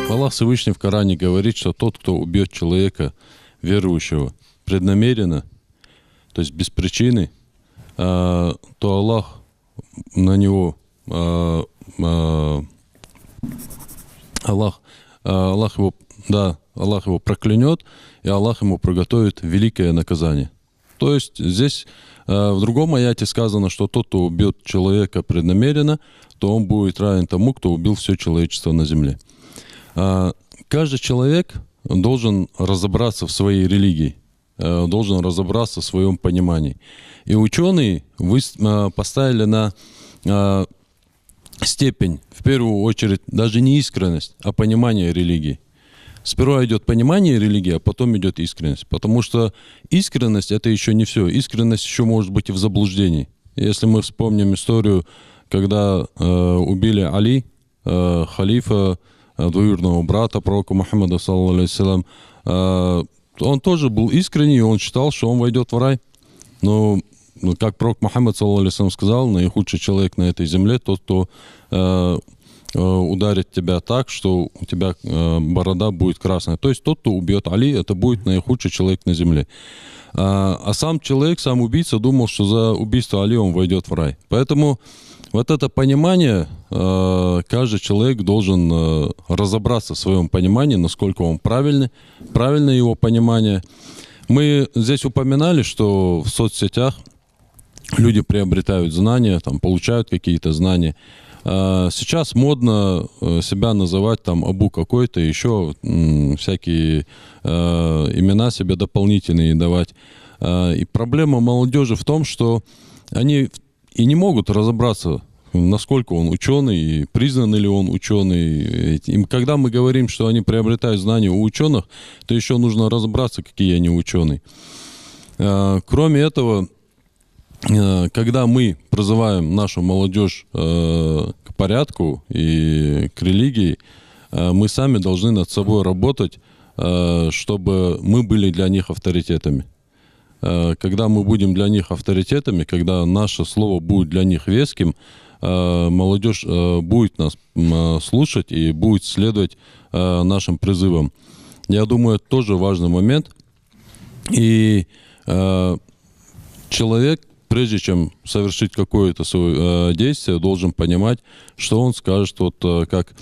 Аллах Всевышний в Коране говорит, что тот, кто убьет человека, верующего, преднамеренно, то есть без причины, то Аллах на него, Аллах его проклянет, и Аллах ему приготовит великое наказание. То есть здесь в другом аяте сказано, что тот, кто убьет человека преднамеренно, то он будет равен тому, кто убил все человечество на земле. Каждый человек должен разобраться в своей религии, должен разобраться в своем понимании. И ученые поставили на степень, в первую очередь, даже не искренность, а понимание религии. Сперва идет понимание религии, а потом идет искренность. Потому что искренность — это еще не все. Искренность еще может быть и в заблуждении. Если мы вспомним историю, когда убили Али, халифа, двоюродного брата пророка Мухаммада, саллаллаху алейхи вассалям, он тоже был искренний, он считал, что он войдет в рай. Но, как пророк Мухаммад, саллаллаху алейхи вассалям, сказал, наихудший человек на этой земле — тот, кто ударит тебя так, что у тебя борода будет красная. То есть тот, кто убьет Али, это будет наихудший человек на земле. А сам человек, сам убийца, думал, что за убийство Али он войдет в рай. Поэтому вот это понимание, каждый человек должен разобраться в своем понимании, насколько он правильное его понимание. Мы здесь упоминали, что в соцсетях люди приобретают знания, там, получают какие-то знания. Сейчас модно себя называть там Абу какой-то, еще всякие имена себе дополнительные давать. И проблема молодежи в том, что они и не могут разобраться, насколько он ученый, и признан ли он ученый. И когда мы говорим, что они приобретают знания у ученых, то еще нужно разобраться, какие они ученые. Кроме этого, когда мы призываем нашу молодежь к порядку и к религии, мы сами должны над собой работать, чтобы мы были для них авторитетами. Когда мы будем для них авторитетами, когда наше слово будет для них веским, молодежь будет нас слушать и будет следовать нашим призывам. Я думаю, это тоже важный момент. И человек, прежде чем совершить какое-то свое действие, должен понимать, что он скажет, вот как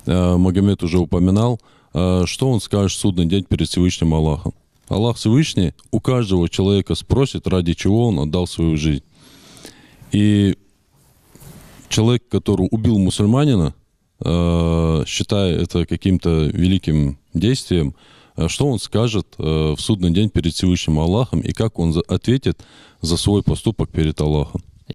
Магомед уже упоминал, что он скажет в судный день перед Всевышним Аллахом. Аллах Всевышний у каждого человека спросит, ради чего он отдал свою жизнь. И человек, который убил мусульманина, считая это каким-то великим действием, что он скажет в судный день перед Всевышним Аллахом и как он ответит за свой поступок перед Аллахом.